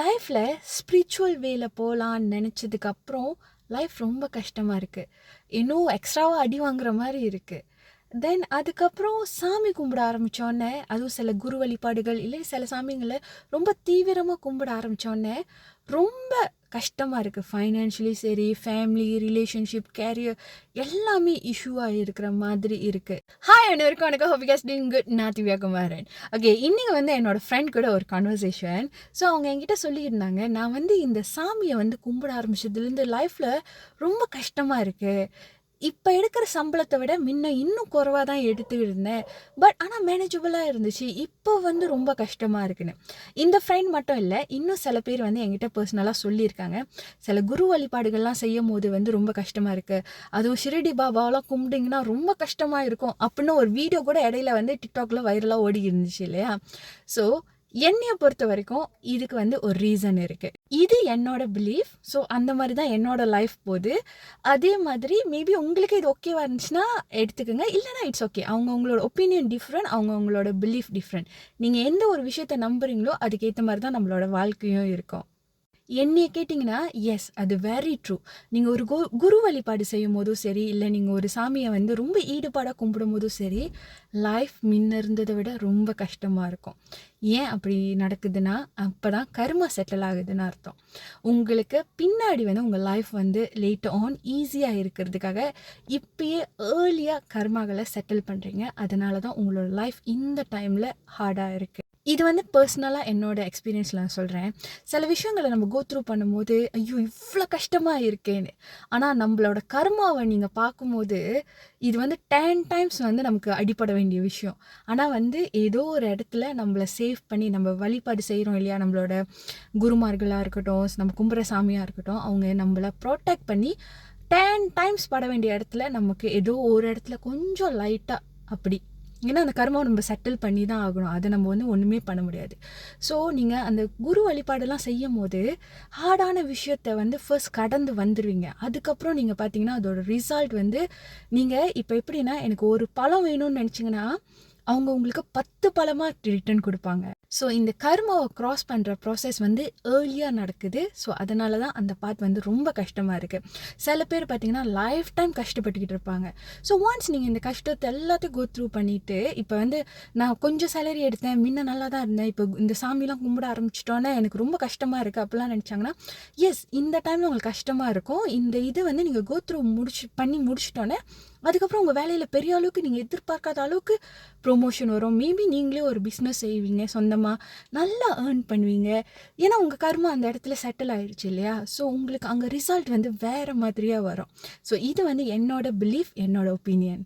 லைஃப்பில் ஸ்பிரிச்சுவல் வேல போகலான்னு நினச்சதுக்கப்புறம் லைஃப் ரொம்ப கஷ்டமாக இருக்குது. இன்னும் எக்ஸ்ட்ராவாக அடி வாங்குற மாதிரி இருக்குது. தென் அதுக்கப்புறம் சாமி கும்பிட ஆரம்பித்தோடனே, அதுவும் சில குரு வழிபாடுகள் இல்லை சில சாமிங்களை ரொம்ப தீவிரமாக கும்பிட ஆரம்பித்தோடனே ரொம்ப கஷ்டமாக இருக்குது. ஃபைனான்ஷியலி சரி, ஃபேமிலி, ரிலேஷன்ஷிப், கேரியர் எல்லாமே இஷ்யூவாக இருக்கிற மாதிரி இருக்குது. ஹாய் அனைவருக்கும் வணக்கம். Hope you guys doing good. நான் திவ்யா குமாரன். ஓகே, இன்றைக்கி வந்து என்னோடய ஃப்ரெண்ட் கூட ஒரு கான்வர்சேஷன். ஸோ அவங்க என்கிட்ட சொல்லியிருந்தாங்க, நான் வந்து இந்த சாமியை வந்து கும்பிட ஆரம்பிச்சதுலேருந்து லைஃப்பில் ரொம்ப கஷ்டமாக இருக்குது. இப்போ எடுக்கிற சம்பளத்தை விட முன்ன இன்னும் குறைவாக தான் எடுத்துக்கிட்டு இருந்தேன். பட் ஆனால் மேனேஜபிளாக இருந்துச்சு. இப்போ வந்து ரொம்ப கஷ்டமாக இருக்குன்னு. இந்த ஃப்ரெண்ட் மட்டும் இல்லை, இன்னும் சில பேர் வந்து என்கிட்ட பர்சனலாக சொல்லியிருக்காங்க. சில குரு வழிபாடுகள்லாம் செய்யும் போது வந்து ரொம்ப கஷ்டமாக இருக்குது, அதுவும் ஷிரடி பாபாவெலாம் கும்பிட்டிங்கன்னா ரொம்ப கஷ்டமாக இருக்கும் அப்படின்னு ஒரு வீடியோ கூட இடையில வந்து டிக்டாக்ல வைரலாக ஓடி இருந்துச்சு இல்லையா? ஸோ என்னையை பொறுத்த வரைக்கும் இதுக்கு வந்து ஒரு ரீசன் இருக்குது. இது என்னோட பிலீஃப். ஸோ அந்த மாதிரி தான் என்னோட லைஃப் போகுது. அதே மாதிரி மேபி உங்களுக்கு இது ஓகேவா இருந்துச்சுன்னா எடுத்துக்கோங்க, இல்லைனா இட்ஸ் ஓகே. அவங்களோட ஒப்பீனியன் டிஃப்ரெண்ட், அவங்களோட பிலீஃப் டிஃப்ரெண்ட். நீங்கள் எந்த ஒரு விஷயத்தை நம்புறீங்களோ அதுக்கேற்ற மாதிரி தான் நம்மளோட வாழ்க்கையும் இருக்கும். என்னைய கேட்டிங்கன்னா எஸ், அது வெரி ட்ரூ. நீங்கள் ஒரு குரு வழிபாடு செய்யும் போதும் சரி, இல்லை நீங்கள் ஒரு சாமியை வந்து ரொம்ப ஈடுபாடாக கும்பிடும் போதும் சரி, லைஃப் முன்ன இருந்ததை விட ரொம்ப கஷ்டமாக இருக்கும். ஏன் அப்படி நடக்குதுன்னா, அப்போ தான் கர்மா செட்டில் ஆகுதுன்னு அர்த்தம். உங்களுக்கு பின்னாடி வந்து உங்கள் லைஃப் வந்து லேட்டர் ஆன் ஈஸியாக இருக்கிறதுக்காக இப்பயே ஏர்லியாக கர்மாகளை செட்டில் பண்ணுறீங்க. அதனால தான் உங்களோட லைஃப் இந்த டைமில் ஹார்டாக இருக்குது. இது வந்து பர்சனலாக என்னோடய எக்ஸ்பீரியன்ஸில் நான் சொல்கிறேன். சில விஷயங்களை நம்ம கோ த்ரூ பண்ணும்போது ஐயோ இவ்வளோ கஷ்டமாக இருக்கேன்னு, ஆனால் நம்மளோட கர்மாவை நீங்கள் பார்க்கும்போது இது வந்து 10 டைம்ஸ் வந்து நமக்கு அடிப்பட வேண்டிய விஷயம். ஆனால் வந்து ஏதோ ஒரு இடத்துல நம்மளை சேவ் பண்ணி நம்ம வழிபாடு செய்கிறோம் இல்லையா, நம்மளோட குருமார்களாக இருக்கட்டும், நம்ம கும்புற சாமியாக இருக்கட்டும், அவங்க நம்மளை ப்ரொடெக்ட் பண்ணி 10 டைம்ஸ் பட வேண்டிய இடத்துல நமக்கு ஏதோ ஒரு இடத்துல கொஞ்சம் லைட்டாக அப்படி, ஏன்னா அந்த கர்மாவை நம்ம செட்டில் பண்ணி தான் ஆகணும். அதை நம்ம வந்து ஒன்றுமே பண்ண முடியாது. ஸோ நீங்கள் அந்த குரு வழிபாடெல்லாம் செய்யும் போது ஹார்டான விஷயத்தை வந்து ஃபர்ஸ்ட் கடந்து வந்துடுவீங்க. அதுக்கப்புறம் நீங்கள் பார்த்தீங்கன்னா அதோட ரிசல்ட் வந்து, நீங்கள் இப்போ எப்படின்னா எனக்கு ஒரு பழம் வேணும்னு நினச்சிங்கன்னா அவங்க உங்களுக்கு 10 பழமாக ரிட்டர்ன் கொடுப்பாங்க. ஸோ இந்த கர்மாவை க்ராஸ் பண்ணுற ப்ராசஸ் வந்து ஏர்லியாக நடக்குது. ஸோ அதனால தான் அந்த பார்ட் வந்து ரொம்ப கஷ்டமாக இருக்குது. சில பேர் பார்த்திங்கன்னா லைஃப் டைம் கஷ்டப்பட்டுக்கிட்டு இருப்பாங்க. ஸோ ஒன்ஸ் நீங்கள் இந்த கஷ்டத்தை எல்லாத்தையும் கோ த்ரூ பண்ணிவிட்டு, இப்போ வந்து நான் கொஞ்சம் சேலரி எடுத்தேன், முன்ன நல்லா தான் இருந்தேன், இப்போ இந்த சாமிலாம் கும்பிட ஆரம்பிச்சிட்டோன்னே எனக்கு ரொம்ப கஷ்டமாக இருக்குது அப்படிலாம் நினச்சாங்கன்னா, எஸ் இந்த டைமில் உங்களுக்கு கஷ்டமாக இருக்கும். இந்த இது வந்து நீங்கள் கோ த்ரூ பண்ணி முடிச்சிட்டோன்னே அதுக்கப்புறம் உங்கள் வேலையில் பெரிய அளவுக்கு நீங்கள் எதிர்பார்க்காத அளவுக்கு ப்ரொமோஷன் வரும். மேபி நீங்களே ஒரு பிஸ்னஸ் செய்வீங்க, சொந்தமாக நல்லா ஏர்ன் பண்ணுவீங்க. ஏன்னா உங்கள் கர்மா அந்த இடத்துல செட்டில் ஆயிடுச்சு இல்லையா? ஸோ உங்களுக்கு அங்கே ரிசல்ட் வந்து வேறு மாதிரியாக வரும். ஸோ இது வந்து என்னோட பிலீஃப், என்னோட ஒப்பீனியன்.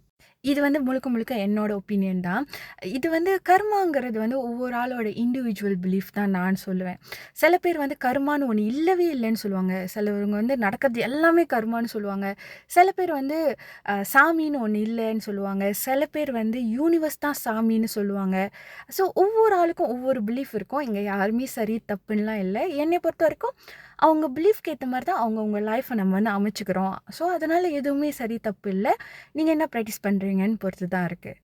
இது வந்து முழுக்க முழுக்க என்னோட ஒப்பீனியன் தான். இது வந்து கர்மாங்கிறது வந்து ஒவ்வொரு ஆளோட இண்டிவிஜுவல் பிலீஃப் தான் நான் சொல்லுவேன். சில பேர் வந்து கர்மான்னு ஒன்று இல்லவே இல்லைன்னு சொல்லுவாங்க. சிலவங்க வந்து நடக்கிறது எல்லாமே கர்மான்னு சொல்லுவாங்க. சில பேர் வந்து சாமின்னு ஒன்று இல்லைன்னு சொல்லுவாங்க. சில பேர் வந்து யூனிவர்ஸ் தான் சாமின்னு சொல்லுவாங்க. ஸோ ஒவ்வொரு ஆளுக்கும் ஒவ்வொரு பிலீஃப் இருக்கும். இங்கே யாருமே சரி தப்புன்னெலாம் இல்லை. என்னை பொறுத்த வரைக்கும் அவங்க பிலீஃப்க்கு ஏற்ற மாதிரி தான் அவங்கவுங்க லைஃப்பை நம்ம வந்து அமைச்சுக்கிறோம். ஸோ அதனால் எதுவுமே சரி தப்பு இல்லை. நீங்கள் என்ன ப்ராக்டிஸ் பண்ணுறீங்கன்னு பொறுத்து தான் இருக்குது.